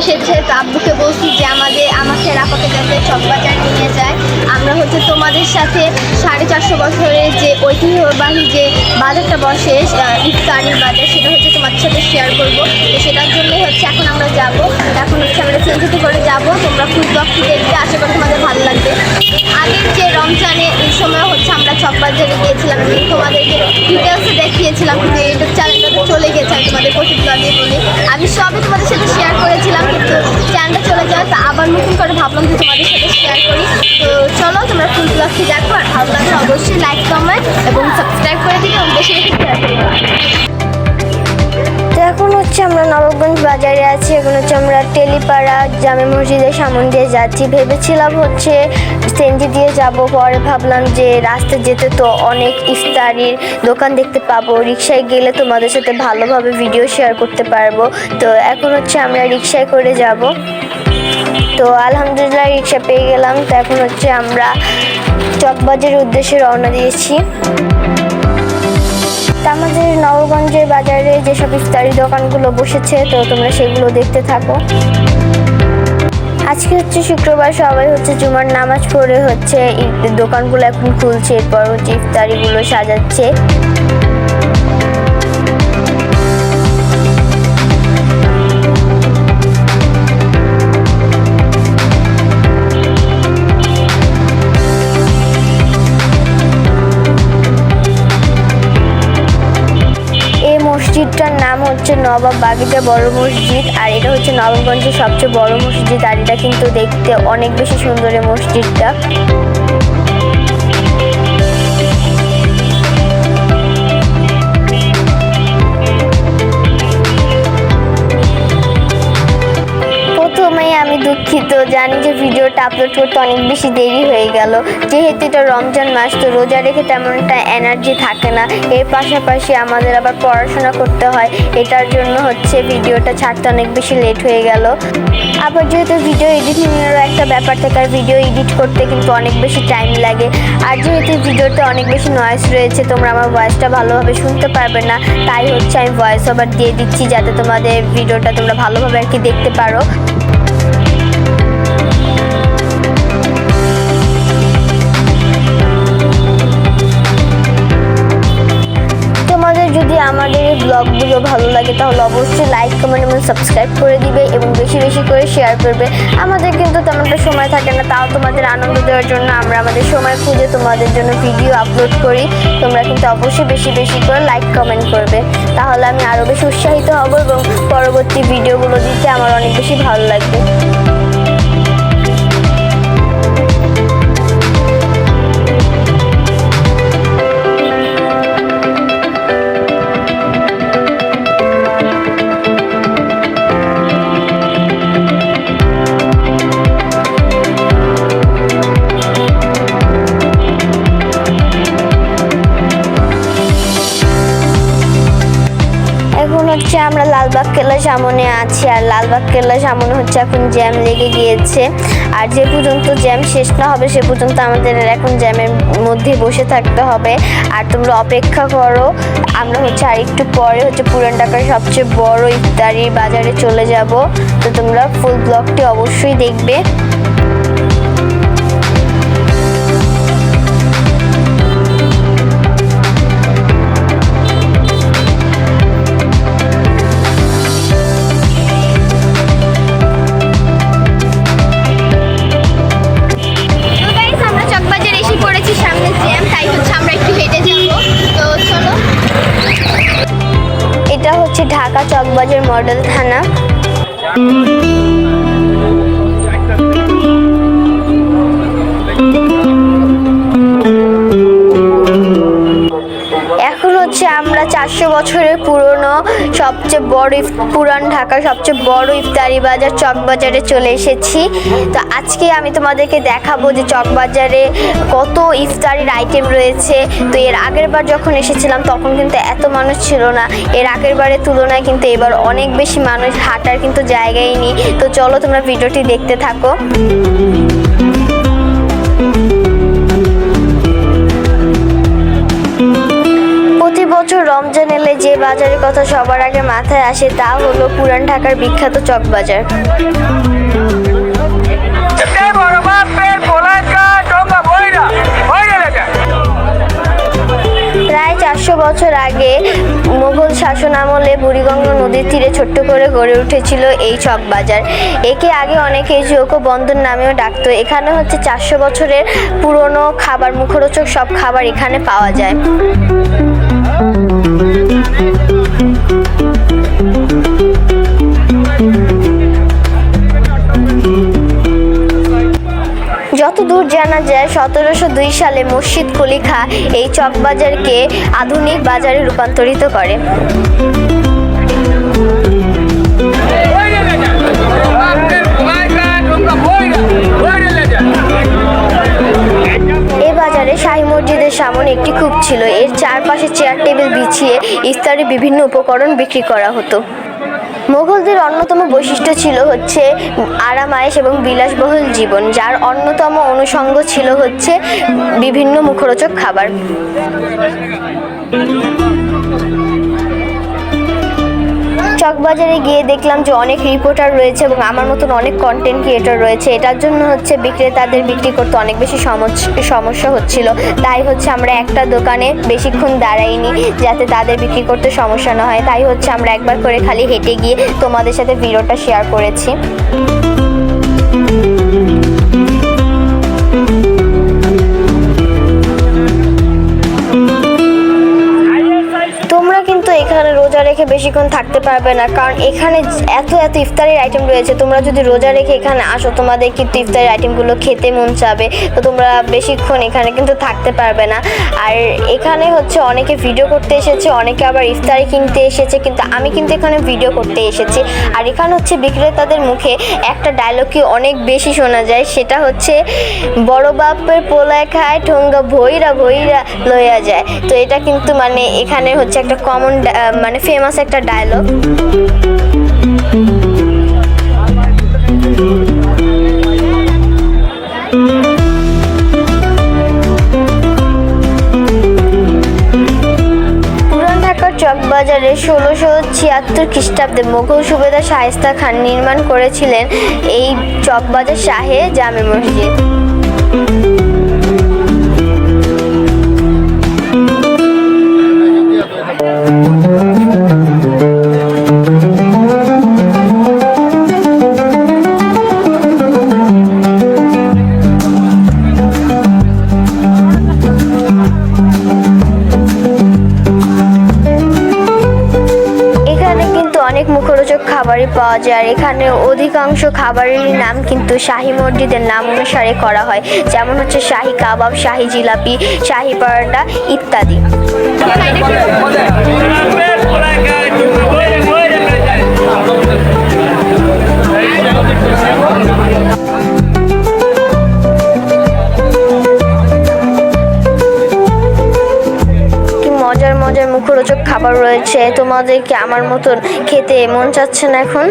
এসেছে। তো আব্বুকে বলছি যে আমাকে আপাকে যাতে চকবাজার নিয়ে যায়। আমরা তোমাদের সাথে 450 বছরের যে ঐতিহ্যবাহী যে বাজারটা বসে ইফতারির বাজার, সেটা তোমাদের সাথে শেয়ার করবো। তো সেটার জন্যই এখন আমরা যাব। এখন আমরা সিএনজিতে করে যাব। তোমরা ফুল ব্লগটি দেখবে, আশা করি তোমাদের ভালো লাগবে। আগের যে রমজানে এই সময় আমরা চকবাজারে গিয়েছিলাম এবং তোমাদেরকে ডিটেলসে দেখিয়েছিলাম, কিন্তু ইউটিউব চ্যানেলটা চলে গেছে। আমি তোমাদের প্রতি ব্লগে বলি, আমি সবই তোমাদের সাথে শেয়ার করেছিলাম, কিন্তু চ্যানেলটা চলে যায়। তো আবার নতুন করে ভাবলাম যে তোমাদের সাথে শেয়ার করি। তো চলো তোমরা ফুল ব্লগটি দেখো, আর ভালো লাগলে অবশ্যই লাইক কমেন্ট এবং সাবস্ক্রাইব করে দিবে এবং বেশি বেশি শেয়ার করে দিবে। তো এখন আমরা নবাবগঞ্জ বাজারে আছি। এখন আমরা টেলিপাড়া জামে মসজিদের সামনে দিয়ে যাচ্ছি। ভেবেছিলাম সিএনজি দিয়ে যাব, পরে ভাবলাম যে রাস্তায় যেতে তো অনেক ইফতারির দোকান দেখতে পাবো, রিক্সায় গেলে তোমাদের সাথে ভালোভাবে ভিডিও শেয়ার করতে পারবো। তো এখন আমরা রিক্সায় করে যাব। তো আলহামদুলিল্লাহ রিক্সা পেয়ে গেলাম। তো এখন আমরা চকবাজারের উদ্দেশ্যে রওনা দিয়েছি। আমাদের নবগঞ্জের বাজারে যেসব ইফতারি দোকানগুলো বসেছে, তো তোমরা সেগুলো দেখতে থাকো। আজকে শুক্রবার, সবাই জুমার নামাজ পড়ে দোকানগুলো এখন খুলছে, এরপর ইফতারিগুলো সাজাচ্ছে। মসজিদটার নাম নবাব বাগিচা বড় মসজিদ, আর এটা নবাবগঞ্জের সবচেয়ে বড় মসজিদ। আর এটা কিন্তু দেখতে অনেক বেশি সুন্দর এই মসজিদটা। প্রথমেই আমি দুঃখিত, জানি যে ভিডিওটা আপলোড করতে অনেক বেশি দেরি হয়ে গেল, যেহেতু এটা রমজান মাস। তো রোজা রেখে তেমন একটা এনার্জি থাকে না, এর পাশাপাশি আমাদের আবার পড়াশোনা করতে হয়, এটার জন্য ভিডিওটা ছাড়তে অনেক বেশি লেট হয়ে গেল। আবার যেহেতু ভিডিও এডিটিংয়েরও একটা ব্যাপার থাকে, আর ভিডিও এডিট করতে কিন্তু অনেক বেশি টাইম লাগে। আর যেহেতু ভিডিওতে অনেক বেশি নয়েজ রয়েছে, তোমরা আমার ভয়েসটা ভালোভাবে শুনতে পারবে না, তাই আমি ভয়েস ওভার দিয়ে দিচ্ছি, যাতে তোমাদের ভিডিওটা তোমরা ভালোভাবে দেখতে পারো। যদি আমাদের এই ব্লগগুলো ভালো লাগে, তাহলে অবশ্যই লাইক কমেন্ট এবং সাবস্ক্রাইব করে দিবে এবং বেশি বেশি করে শেয়ার করবে। আমাদের কিন্তু তেমন একটা সময় থাকে না, তাও তোমাদের আনন্দ দেওয়ার জন্য আমরা আমাদের সময় খুঁজে তোমাদের জন্য ভিডিও আপলোড করি। তোমরা কিন্তু অবশ্যই বেশি বেশি করে লাইক কমেন্ট করবে, তাহলে আমি আরও বেশি উৎসাহিত হব এবং পরবর্তী ভিডিওগুলো দিতে আমার অনেক বেশি ভালো লাগবে। আমরা লালবাগ কেল্লার সামনে আছি, আর লালবাগ কেল্লার সামনে এখন জ্যাম লেগে গিয়েছে। আর যে পর্যন্ত জ্যাম শেষ না হবে সে পর্যন্ত আমাদের এখন জ্যামের মধ্যে বসে থাকতে হবে। আর তোমরা অপেক্ষা করো, আমরা আর একটু পরে পুরান ঢাকার সবচেয়ে বড় ইফতারি বাজারে চলে যাব। তো তোমরা ফুল ব্লগটি অবশ্যই দেখবে। ঢাকা চকবাজার মডেল থানা। এখন আমরা 400 বছরের পুরনো সবচেয়ে বড় পুরান ঢাকার সবচেয়ে বড় ইফতারি বাজার চকবাজারে চলে এসেছি। তো আজকে আমি তোমাদেরকে দেখাবো যে চকবাজারে কত ইফতারির আইটেম রয়েছে। তো এর আগের বার যখন এসেছিলাম তখন কিন্তু এত মানুষ ছিল না, এর আগের বারের তুলনায় কিন্তু এবার অনেক বেশি মানুষ, হাঁটার কিন্তু জায়গাই নেই। তো চলো তোমরা ভিডিওটি দেখতে থাকো। বছর রমজান এলে যে বাজারের কথা সবার আগে মাথায় আসে তা হলো পুরান ঢাকার বিখ্যাত চকবাজার। প্রায় 400 বছর আগে মুঘল শাসন আমলে বুড়িগঙ্গা নদীর তীরে ছোট্ট করে গড়ে উঠেছিল এই চকবাজার। একে আগে অনেকে চৌকো বন্দর নামেও ডাকতো। এখানে হচ্ছে 400 বছরের পুরনো খাবার, মুখরোচক সব খাবার এখানে পাওয়া যায়। যতদূর জানা যায় 1702 সালে মুর্শিদ কুলি খাঁ এই চকবাজারকে আধুনিক বাজারে রূপান্তরিত করে। এ বাজারে শাহী মসজিদের সামনে একটি কূপ ছিল। এর চারপাশে চেয়ার টেবিল বিছিয়ে ইফতারে বিভিন্ন উপকরণ বিক্রি করা হতো। মোগলদের অন্যতম বৈশিষ্ট্য ছিল হচ্ছে আরামায়েশ এবং বিলাসবহুল জীবন, যার অন্যতম অনুষঙ্গ ছিল হচ্ছে বিভিন্ন মুখরোচক খাবার। চকবাজারে গিয়ে দেখলাম যে অনেক রিপোর্টার রয়েছে এবং আমার মতন অনেক কন্টেন্ট ক্রিয়েটর রয়েছে। এটার জন্য হচ্ছে বিক্রেতাদের বিক্রি করতে অনেক বেশি সমস্যা হচ্ছিল। তাই হচ্ছে আমরা একটা দোকানে বেশিক্ষণ দাঁড়াইনি যাতে তাদের বিক্রি করতে সমস্যা না হয়। তাই হচ্ছে আমরা একবার করে খালি হেঁটে গিয়ে তোমাদের সাথে ভিডিওটা শেয়ার করেছি। তোমরা কিন্তু এখানে রোজা রেখে বেশিক্ষণ থাকতে পারবে না, কারণ এখানে এত ইফতারের আইটেম রয়েছে। তোমরা যদি রোজা রেখে এখানে আসো তোমাদের কিন্তু ইফতারের আইটেমগুলো খেতে মন চাবে, তো তোমরা বেশিক্ষণ এখানে কিন্তু থাকতে পারবে না। আর এখানে হচ্ছে অনেকে ভিডিও করতে এসেছে, অনেকে আবার ইফতারি কিনতে এসেছে, কিন্তু আমি কিন্তু এখানে ভিডিও করতে এসেছি। আর এখানে হচ্ছে বিক্রেতাদের মুখে একটা ডায়লগই অনেক বেশি শোনা যায়, সেটা হচ্ছে বড় বাপের পোলায় খায় ঠোঙ্গা ভইরা ভইরা লইয়া যায়। তো এটা কিন্তু মানে এখানে হচ্ছে একটা কমন মানে ফেমাস একটা ডায়লগ। চকবাজারে 1676 খ্রিস্টাব্দে মুঘল সুবেদার শায়েস্তা খান নির্মাণ করেছিলেন এই চকবাজার শাহে জামে মসজিদ। অনেক মুখরোচক খাবারই পাওয়া যায়। আর এখানে অধিকাংশ খাবারেরই নাম কিন্তু শাহী মসজিদের নাম অনুসারে করা হয়, যেমন হচ্ছে শাহী কাবাব, শাহী জিলাপি, শাহী পরোটা ইত্যাদি। মজার মুখরোচক খাবার রয়েছে। তোমাদেরকে আমার মতন খেতে মন চাচ্ছে না এখন?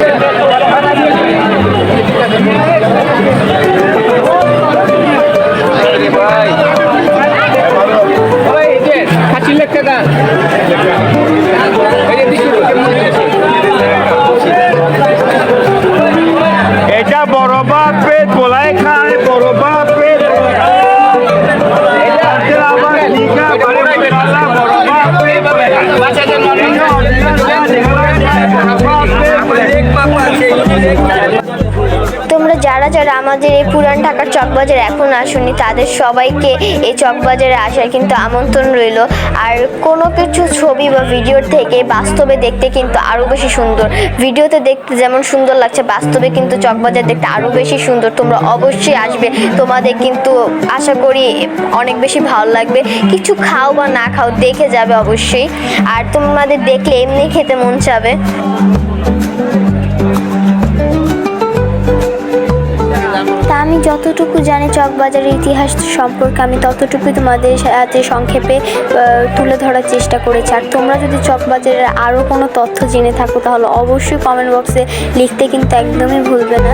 এটা বড় বাপ পেট পোলায় খায়, বড় বাপ পেট তোমরা যারা আমাদের এই পুরান ঢাকার চকবাজার এখন আসুনি তাদের সবাইকে এই চকবাজারে আসার কিন্তু আমন্ত্রণ রইল। আর কোনো কিছু ছবি বা ভিডিওর থেকে বাস্তবে দেখতে কিন্তু আরও বেশি সুন্দর। ভিডিওতে দেখতে যেমন সুন্দর লাগছে, বাস্তবে কিন্তু চকবাজার দেখতে আরও বেশি সুন্দর। তোমরা অবশ্যই আসবে, তোমাদের কিন্তু আশা করি অনেক বেশি ভালো লাগবে। কিছু খাও বা না খাও দেখে যাবে অবশ্যই, আর তোমাদের দেখলে এমনি খেতে মন চাবে। তা আমি যতটুকু জানি চকবাজারের ইতিহাস সম্পর্কে আমি ততটুকুই তোমাদের সাথে সংক্ষেপে তুলে ধরার চেষ্টা করেছি। আর তোমরা যদি চকবাজারের আরও কোনো তথ্য জেনে থাকো তাহলে অবশ্যই কমেন্ট বক্সে লিখতে কিন্তু একদমই ভুলবে না।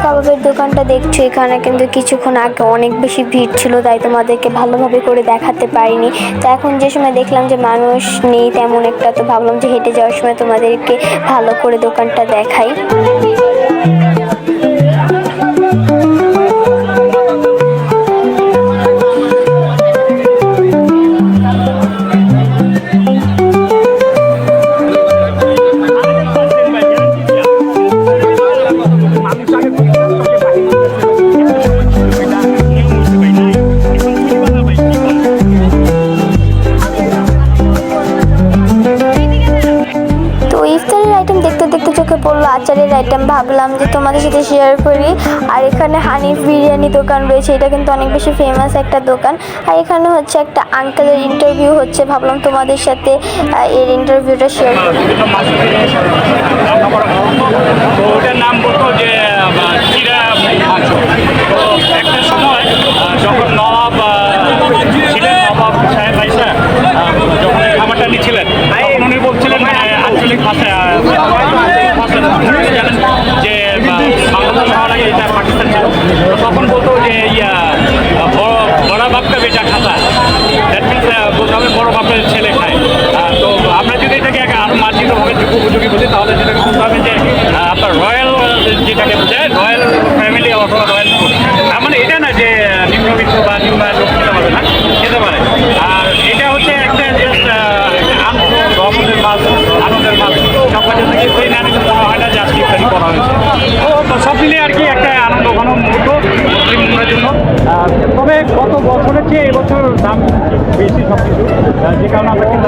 কাবাবের দোকানটা দেখছো, এখানে কিন্তু কিছুক্ষণ আগে অনেক বেশি ভিড় ছিল, তাই তোমাদেরকে ভালোভাবে করে দেখাতে পারিনি। তো এখন যে সময় দেখলাম যে মানুষ নেই তেমন একটা, তো ভাবলাম যে হেঁটে যাওয়ার সময় তোমাদেরকে ভালো করে দোকানটা দেখাই। চোখে পড়লো আচারের আইটেম, ভাবলাম যে তোমাদের সাথে শেয়ার করি। আর এখানে হানিফ বিরিয়ানি দোকান রয়েছে, এটা কিন্তু অনেক বেশি ফেমাস একটা দোকান। আর এখানে হচ্ছে একটা আঙ্কেলের ইন্টারভিউ হচ্ছে, ভাবলাম তোমাদের সাথে এর ইন্টারভিউটা শেয়ার করি। ওটার নাম বলতো যে চিরা মাংস। তো একটা সময় যখন নবাব ছিলেন, নবাব সাহেব আইসা যখন খাবারটা নিচ্ছিলেন, তখন উনি বলছিলেন আঞ্চলিক ভাষায় জানেন যে বাংলাদেশ হওয়ার আগে এটা পাকিস্তান ছিল, তো তখন বলতো যে বড় বাপটা বেটা খাতা, দ্যাট মিনস বলতে হবে বড় বাপের ছেলে খায়। তো আমরা যদি এটাকে আরো মার্জিতভাবে উপযোগী বুঝি, তাহলে যেটাকে বলতে হবে যে আপনার রয়্যাল, যেটাকে বোঝায় রয়্যাল ফ্যামিলি অথবা রয়্যাল ফুড। তার মানে এটা না যে নিম্নবিত্ত বা নিম্নায়ন লোক খেতে পারবে না, খেতে পারে। আর এটা হচ্ছে একটা রহমতের মাছ, আনন্দের মাছ। সব কাজে থেকে সেই না মনে হয় না যে আজকে ইত্যাদি করা হয়েছে। তো সব মিলিয়ে আর কি একটা আনন্দ ঘন মুহূর্ত মুসলিমদের জন্য। তবে গত বছরের চেয়ে এবছর দাম বেশি সব কিছু, যে কারণে আমরা কিন্তু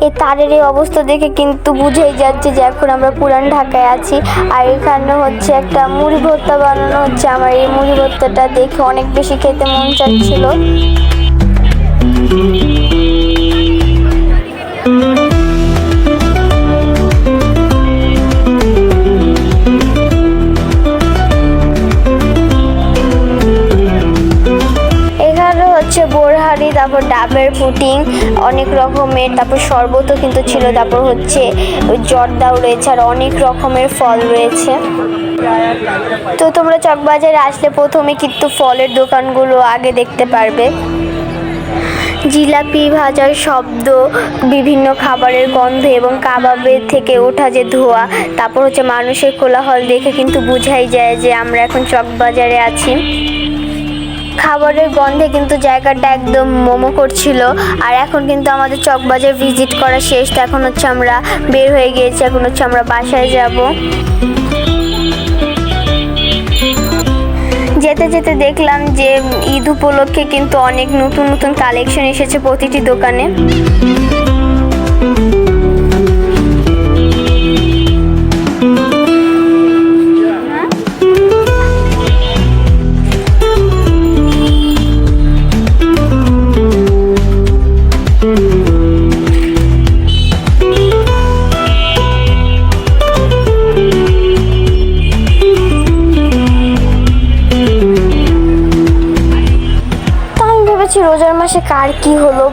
এই তারের এই অবস্থা দেখে কিন্তু বুঝেই যাচ্ছে যে এখন আমরা পুরান ঢাকায় আছি। আর এখানে হচ্ছে একটা মুড়ি ভর্তা বানানো হচ্ছে। আমার এই মুড়ি ভর্তাটা দেখে অনেক বেশি খেতে মন চাচ্ছিল। বোরহানি, তারপর ডাবের পুডিং অনেক রকমের, তারপর শরবতও কিন্তু ছিল, তারপর হচ্ছে জর্দাও রয়েছে, আর অনেক রকমের ফল রয়েছে। তো তোমরা চকবাজারে আসলে প্রথমে কিন্তু ফলের দোকানগুলো আগে দেখতে পারবে। জিলাপি ভাজার শব্দ, বিভিন্ন খাবারের গন্ধ এবং কাবাবের থেকে ওঠা যে ধোঁয়া, তারপর হচ্ছে মানুষের কোলাহল দেখে কিন্তু বোঝাই যায় যে আমরা এখন চকবাজারে আছি। খাবারের গন্ধে কিন্তু জায়গাটা একদম মোমো করছিল। আর এখন কিন্তু আমাদের চকবাজার ভিজিট করা শেষ, তো এখন হচ্ছে আমরা বের হয়ে গিয়েছি, এখন হচ্ছে আমরা বাসায় যাব। যেতে যেতে দেখলাম যে ঈদ উপলক্ষে কিন্তু অনেক নতুন নতুন কালেকশন এসেছে প্রতিটি দোকানে। রোজার মাসে কার কি হলো,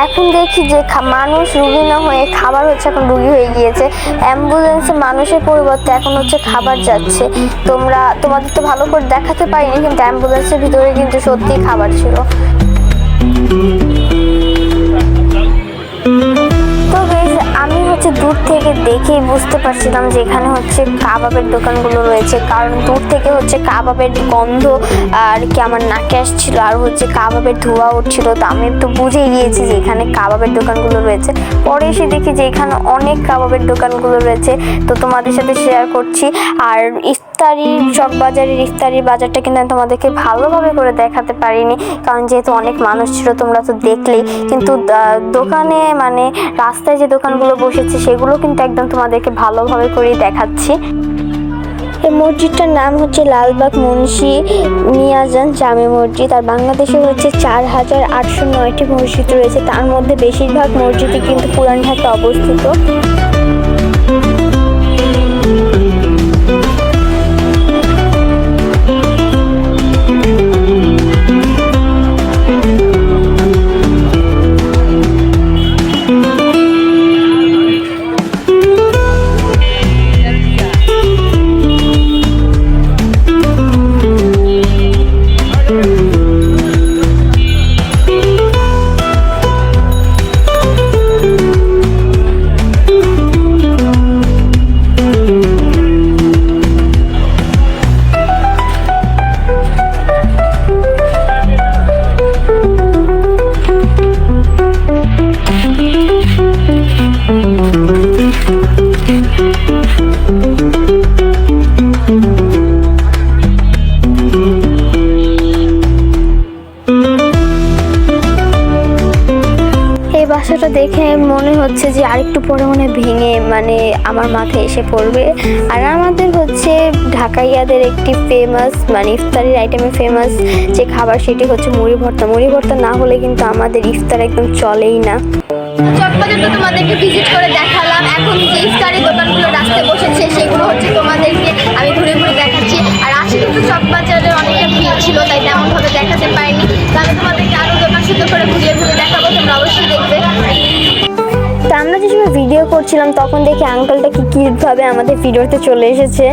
এখন দেখি যে মানুষ রুগী না হয়ে খাবার হচ্ছে এখন রুগী হয়ে গিয়েছে। অ্যাম্বুলেন্সে মানুষের পরিবর্তে এখন হচ্ছে খাবার যাচ্ছে। তোমাদের তো ভালো করে দেখাতে পারিনি, কিন্তু অ্যাম্বুলেন্সের ভিতরে কিন্তু সত্যিই খাবার ছিল। আমি হচ্ছে দূর থেকে দেখেই বুঝতে পারছিলাম যে এখানে হচ্ছে কাবাবের দোকানগুলো রয়েছে, কারণ দূর থেকে হচ্ছে কাবাবের গন্ধ আর কি আমার নাকে আসছিল, আর হচ্ছে কাবাবের ধোঁয়া উঠছিল। তো আমি তো বুঝেই গিয়েছি যে এখানে কাবাবের দোকানগুলো রয়েছে। পরে এসে দেখি যে এখানে অনেক কাবাবের দোকানগুলো রয়েছে, তো তোমাদের সাথে শেয়ার করছি। আর চকবাজারের ইফতারির বাজারটা কিন্তু আমি তোমাদেরকে ভালোভাবে করে দেখাতে পারিনি, কারণ যেহেতু অনেক মানুষ ছিল, তোমরা তো দেখলেই। কিন্তু দোকানে মানে রাস্তায় যে দোকানগুলো বসেছে সেগুলো কিন্তু একদম তোমাদেরকে ভালোভাবে করে দেখাচ্ছি। এই মসজিদটার নাম হচ্ছে লালবাগ মুন্সি মিয়াজান জামে মসজিদ। আর বাংলাদেশে হচ্ছে 4809টি মসজিদ রয়েছে, তার মধ্যে বেশিরভাগ মসজিদই কিন্তু পুরান ঢাকায় অবস্থিত। এই বাসাটা দেখে মনে হচ্ছে যে আরেকটু পরে মনে ভেঙে মানে আমার মাথায় এসে পড়বে। আর আমাদের হচ্ছে ঢাকাইয়াদের একটি ফেমাস মানে ইফতারির আইটেমে ফেমাস যে খাবার সেটি হচ্ছে মুড়ি ভর্তা। মুড়ি ভর্তা না হলে কিন্তু আমাদের ইফতার একদম চলেই না। চকবাজারটা তোমাদেরকে ভিজিট করে দেখালাম। এখন যে ইফতারি দোকানগুলো রাস্তায় বসেছে সেগুলো হচ্ছে তোমাদেরকে আমি ঘুরে ঘুরে দেখাচ্ছি। আর আজকে কিন্তু চকবাজারে অনেকটা ভিড় ছিল, তাই তেমনভাবে দেখাতে পারিনি। তো আমি তোমাদেরকে আরও দোকান সুন্দর করে ঘুরিয়ে ঘুরে দেখাবো, তোমরা অবশ্যই দেখবে। তো আমরা যে সময় ভিডিও করছিলাম তখন দেখি আঙ্কেলটা কি কিভাবে আমাদের ভিডিওতে চলে এসেছে।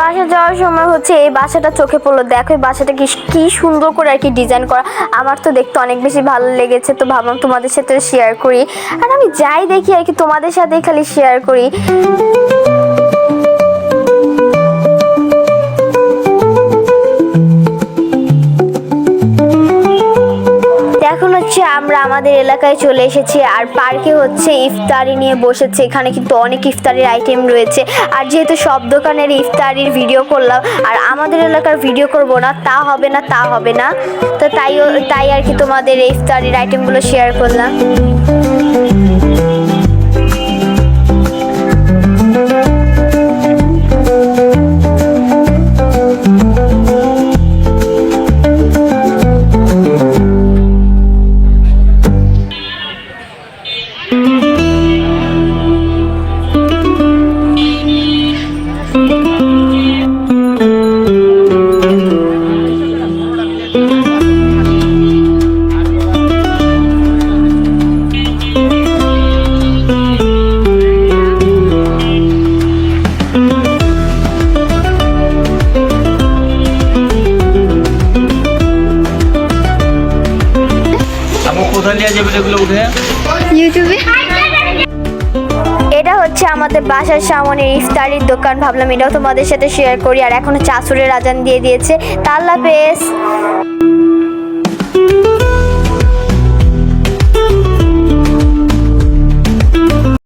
বাসা যাওয়ার সময় হচ্ছে এই বাসাটা চোখে পড়লো। দেখো এই বাসাটা কি সুন্দর করে আর কি ডিজাইন করা। আমার তো দেখতে অনেক বেশি ভালো লেগেছে, তো ভাবলাম তোমাদের সাথে শেয়ার করি। আর আমি যাই দেখি আর কি তোমাদের সাথেই খালি শেয়ার করি। এখন হচ্ছে আমরা আমাদের এলাকায় চলে এসেছি আর পার্কে হচ্ছে ইফতারি নিয়ে বসেছে। এখানে কিন্তু অনেক ইফতারির আইটেম রয়েছে। আর যেহেতু সব দোকানের ইফতারির ভিডিও করলাম আর আমাদের এলাকার ভিডিও করব না, তা হবে না। তো তাই আর কি তোমাদের এই ইফতারির আইটেমগুলো শেয়ার করলাম। ইউটিউবে এটা হচ্ছে আমাদের বাসার সামনের ইফতারির দোকান, ভাবলাম এটাও তোমাদের সাথে শেয়ার করি। আর এখন হচ্ছে আসরের আজান দিয়ে দিয়েছে। আল্লাহ হাফেজ।